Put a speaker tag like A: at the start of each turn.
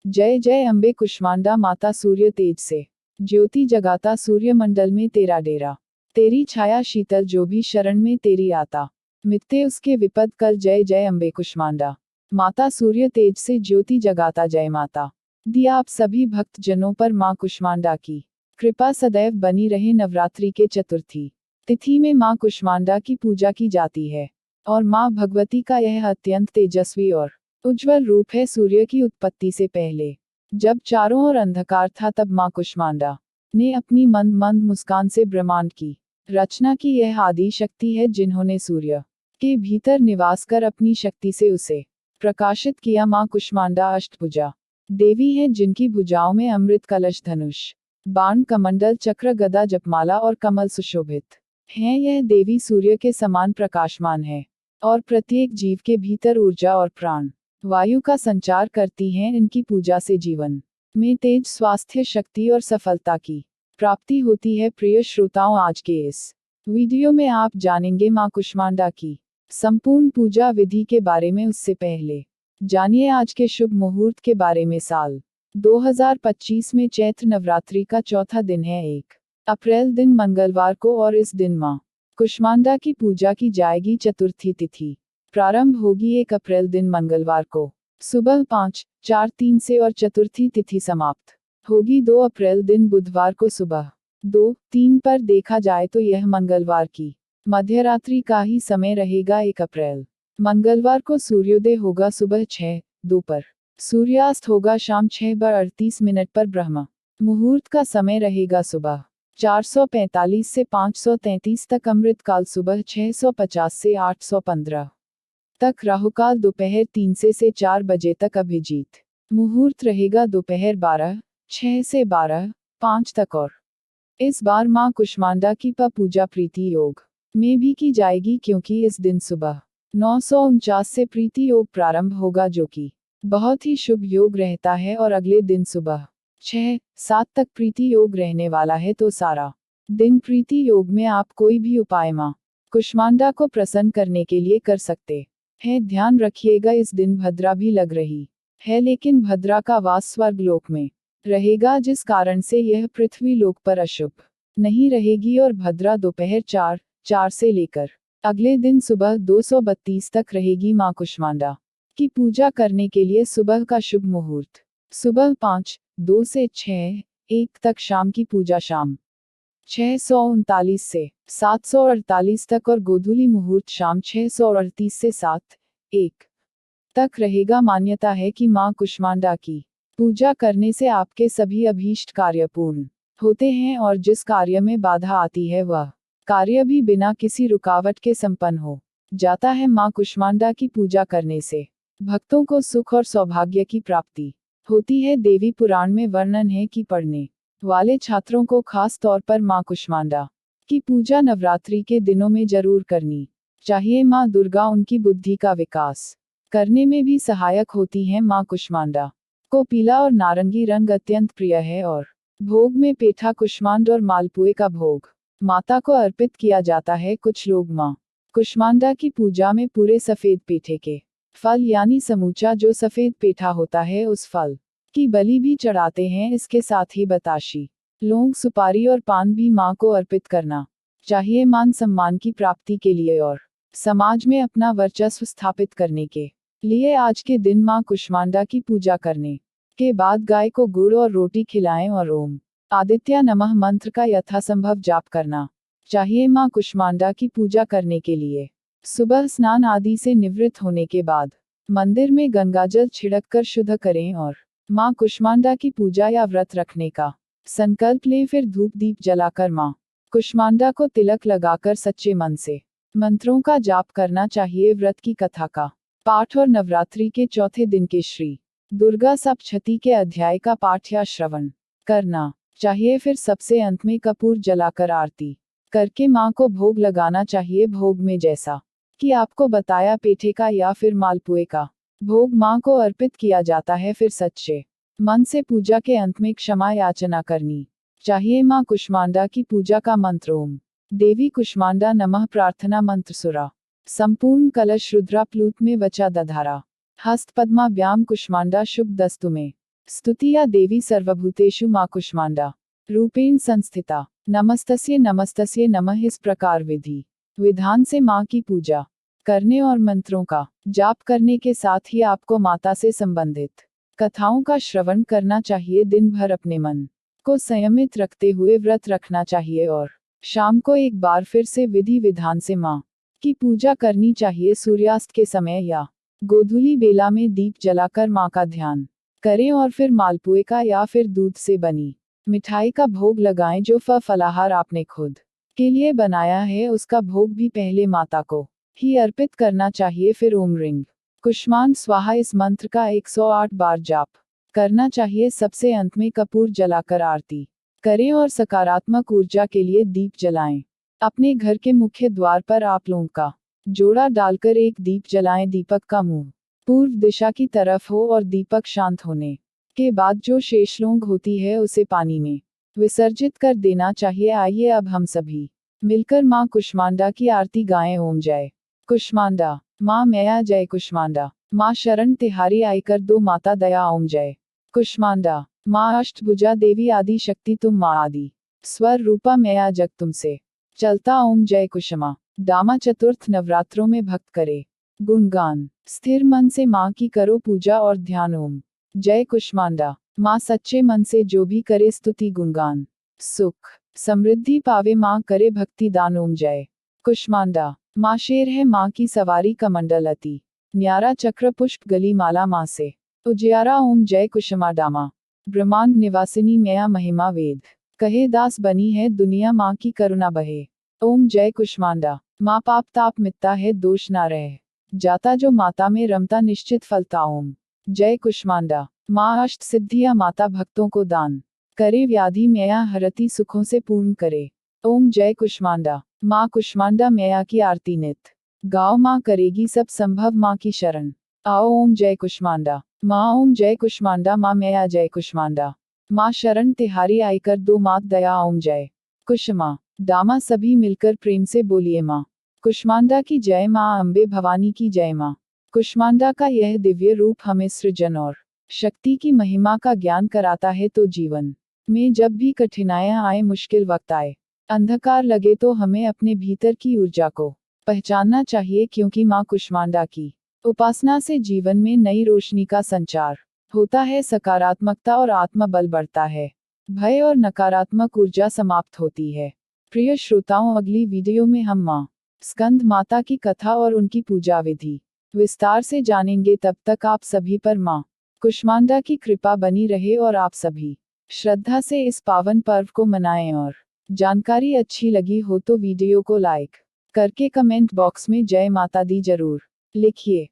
A: जय जय अम्बे कुष्मांडा माता सूर्य तेज से, ज्योति जगाता सूर्यमंडल में तेरा डेरा। तेरी छाया शीतल जो भी शरण में तेरी आता, मिटते उसके विपद कर। जय जय अम्बे कुष्मांडा माता सूर्य तेज से, ज्योति जगाता जय माता। दिया आप सभी भक्त जनों पर माँ कुष्मांडा की कृपा सदैव बनी रहे। नवरात्रि के चतुर्थी तिथि में माँ कुष्मांडा की पूजा की जाती है और माँ भगवती का यह अत्यंत तेजस्वी और उज्ज्वल रूप है। सूर्य की उत्पत्ति से पहले जब चारों ओर अंधकार था, तब माँ कुष्मांडा ने अपनी मंद मंद मुस्कान से ब्रह्मांड की रचना की। यह आदि शक्ति है जिन्होंने सूर्य के भीतर निवास कर अपनी शक्ति से उसे प्रकाशित किया। माँ कुष्मांडा अष्टभुजा देवी हैं, जिनकी भुजाओं में अमृत कलश, धनुष, बाण, कमंडल, चक्र, गदा, जपमाला और कमल सुशोभित हैं। यह देवी सूर्य के समान प्रकाशमान है और प्रत्येक जीव के भीतर ऊर्जा और प्राण वायु का संचार करती हैं। इनकी पूजा से जीवन में तेज, स्वास्थ्य, शक्ति और सफलता की प्राप्ति होती है। प्रिय श्रोताओं, आज के इस वीडियो में आप जानेंगे माँ कुष्मांडा की संपूर्ण पूजा विधि के बारे में। उससे पहले जानिए आज के शुभ मुहूर्त के बारे में। साल 2025 में चैत्र नवरात्रि का चौथा दिन है, 1 अप्रैल दिन मंगलवार को, और इस दिन माँ कुष्मांडा की पूजा की जाएगी। चतुर्थी तिथि प्रारंभ होगी 1 अप्रैल दिन मंगलवार को सुबह 5:43 से और चतुर्थी तिथि समाप्त होगी 2 अप्रैल दिन बुधवार को सुबह 2:03 पर। देखा जाए तो यह मंगलवार की मध्यरात्रि का ही समय रहेगा। 1 अप्रैल मंगलवार को सूर्योदय होगा सुबह 6:02 पर, सूर्यास्त होगा शाम 6:38 पर। ब्रह्म मुहूर्त का समय रहेगा सुबह 4:45 से 5:33 तक। अमृतकाल सुबह 6:50 से 8:15 तक। राहुकाल दोपहर 3 से 4 बजे तक। अभिजीत मुहूर्त रहेगा दोपहर 12:06 से 12:05 तक। और इस बार माँ कुष्मांडा की पूजा प्रीति योग में भी की जाएगी, क्योंकि इस दिन सुबह 9:49 से प्रीति योग प्रारंभ होगा, जो कि बहुत ही शुभ योग रहता है, और अगले दिन सुबह 6:07 तक प्रीति योग रहने वाला है। तो सारा दिन प्रीति योग में आप कोई भी उपाय माँ कुष्मांडा को प्रसन्न करने के लिए कर सकते हैं। ध्यान रखिएगा, इस दिन भद्रा भी लग रही है, लेकिन भद्रा का वास स्वर्ग लोक में रहेगा, जिस कारण से यह पृथ्वी लोक पर अशुभ नहीं रहेगी। और भद्रा दोपहर 4:04 से लेकर अगले दिन सुबह 2:32 तक रहेगी। माँ कुष्मांडा की पूजा करने के लिए सुबह का शुभ मुहूर्त सुबह 5:02 से 6:01 तक। शाम की पूजा शाम 6:39 से 7:48 तक, और गोधूली मुहूर्त शाम 6:38 से 7:01 तक रहेगा। मान्यता है कि माँ कुष्मांडा की पूजा करने से आपके सभी अभीष्ट कार्य पूर्ण होते हैं, और जिस कार्य में बाधा आती है वह कार्य भी बिना किसी रुकावट के संपन्न हो जाता है। माँ कुष्मांडा की पूजा करने से भक्तों को सुख और सौभाग्य की प्राप्ति होती है। देवी पुराण में वर्णन है कि पढ़ने वाले छात्रों को खास तौर पर माँ कुष्मांडा की पूजा नवरात्रि के दिनों में जरूर करनी चाहिए। माँ दुर्गा उनकी बुद्धि का विकास करने में भी सहायक होती हैं। माँ कुष्मांडा को पीला और नारंगी रंग अत्यंत प्रिय है, और भोग में पेठा, कुष्मांड और मालपुए का भोग माता को अर्पित किया जाता है। कुछ लोग माँ कुष्मांडा की पूजा में पूरे सफेद पेठे के फल, यानी समूचा जो सफेद पेठा होता है, उस फल की बलि भी चढ़ाते हैं। इसके साथ ही बताशी, लौंग, सुपारी और पान भी माँ को अर्पित करना चाहिए। मान सम्मान की प्राप्ति के लिए और समाज में अपना वर्चस्व स्थापित करने के लिए आज के दिन माँ कुष्मांडा की पूजा करने के बाद गाय को गुड़ और रोटी खिलाएं, और ओम आदित्य नमः मंत्र का यथासंभव जाप करना चाहिए। माँ कुष्मांडा की पूजा करने के लिए सुबह स्नान आदि से निवृत्त होने के बाद मंदिर में गंगाजल छिड़ककर शुद्ध करें, और माँ कुष्मांडा की पूजा या व्रत रखने का संकल्प लें। फिर धूप दीप जलाकर माँ कुष्मांडा को तिलक लगाकर सच्चे मन से मंत्रों का जाप करना चाहिए। व्रत की कथा का पाठ और नवरात्रि के चौथे दिन के श्री दुर्गा सप्तशती के अध्याय का पाठ या श्रवण करना चाहिए। फिर सबसे अंत में कपूर जलाकर आरती करके माँ को भोग लगाना चाहिए। भोग में जैसा कि आपको बताया पेठे का या फिर मालपुए का भोग माँ को अर्पित किया जाता है। फिर सच्चे मन से पूजा के अंत में क्षमा याचना करनी चाहिए। माँ कुष्मांडा की पूजा का मंत्र ओम देवी कुष्मांडा नमः। प्रार्थना मंत्र सुरा संपूर्ण कलश रुद्रा प्लूत में वचा दधारा हस्त पद्मा व्याम कुष्मांडा शुभ दस्तु में स्तुतिया देवी सर्वभूतेषु माँ कुष्मांडा रूपेण संस्थिता। नमस्तस्ये नमस्तस्ये नमः। इस प्रकार विधि विधान से माँ की पूजा करने और मंत्रों का जाप करने के साथ ही आपको माता से संबंधित कथाओं का श्रवण करना चाहिए। दिन भर अपने मन को संयमित रखते हुए व्रत रखना चाहिए और शाम को एक बार फिर से विधि विधान से माँ की पूजा करनी चाहिए। सूर्यास्त के समय या गोधूली बेला में दीप जलाकर माँ का ध्यान करें और फिर मालपुए का या फिर दूध से बनी मिठाई का भोग लगाएं। जो फलाहार आपने खुद के लिए बनाया है उसका भोग भी पहले माता को ही अर्पित करना चाहिए। फिर ओम रिंग कुष्मांड स्वाहा इस मंत्र का 108 बार जाप करना चाहिए। सबसे अंत में कपूर जलाकर आरती करें और सकारात्मक ऊर्जा के लिए दीप जलाएं। अपने घर के मुख्य द्वार पर आप लोगों का जोड़ा डालकर एक दीप जलाएं। दीपक का मुंह पूर्व दिशा की तरफ हो और दीपक शांत होने के बाद जो शेष लौंग होती है उसे पानी में विसर्जित कर देना चाहिए। आइए अब हम सभी मिलकर माँ कुष्मांडा की आरती गाएं। ओम जय कुष्मांडा माँ मैया जय कुष्मांडा माँ शरण तिहारी आईकर दो माता दया। ओम जय कुष्मांडा माँ अष्टभुजा देवी आदि शक्ति तुम माँ आदि स्वर रूपा मैया जग तुमसे चलता। ओम जय कुष्मा दामा चतुर्थ नवरात्रों में भक्त करे गुणगान। स्थिर मन से माँ की करो पूजा और ध्यान। ओम जय कुष्मांडा माँ सच्चे मन से जो भी करे स्तुति गुणगान सुख समृद्धि पावे। माँ करे भक्ति दान। ओम जय कुष्मांडा माँ शेर है माँ की सवारी कमंडल अति न्यारा चक्र पुष्प गली माला माँ से उजियारा। ओम जय कुष्मांडा माँ ब्रह्मांड निवासिनी मैया महिमा वेद कहे दास बनी है दुनिया माँ की करुणा बहे। ओम जय कुष्मांडा माँ पाप ताप मिटता है दोष ना रह जाता जो माता में रमता निश्चित फलता। ओम जय कुष्मांडा माँ अष्ट सिद्धियाँ माता भक्तों को दान करे व्याधि मैया हरती सुखों से पूर्ण करे। ओम जय कुष्मांडा माँ कुष्मांडा मैया की आरती नित गाओ। माँ करेगी सब संभव माँ की शरण आओ। ओम जय कुष्मांडा माँ ओम जय कुष्मांडा माँ मैया जय कुष्मांडा माँ शरण तिहारी आईकर दो मात दया। ओम जय कुष्मा दामा सभी मिलकर प्रेम से बोलिए माँ कुष्मांडा की जय। माँ अम्बे भवानी की जय। माँ कुष्मांडा का यह दिव्य रूप हमें सृजन और शक्ति की महिमा का ज्ञान कराता है। तो जीवन में जब भी कठिनाइयां आए मुश्किल वक्त आए अंधकार लगे तो हमें अपने भीतर की ऊर्जा को पहचानना चाहिए। क्योंकि माँ कुष्मांडा की उपासना से जीवन में नई रोशनी का संचार होता है। सकारात्मकता और आत्मबल बढ़ता है। भय और नकारात्मक ऊर्जा समाप्त होती है। प्रिय श्रोताओं अगली वीडियो में हम माँ स्कंद माता की कथा और उनकी पूजा विधि विस्तार से जानेंगे। तब तक आप सभी पर माँ कुष्मांडा की कृपा बनी रहे और आप सभी श्रद्धा से इस पावन पर्व को मनाएं। और जानकारी अच्छी लगी हो तो वीडियो को लाइक करके कमेंट बॉक्स में जय माता दी जरूर लिखिए।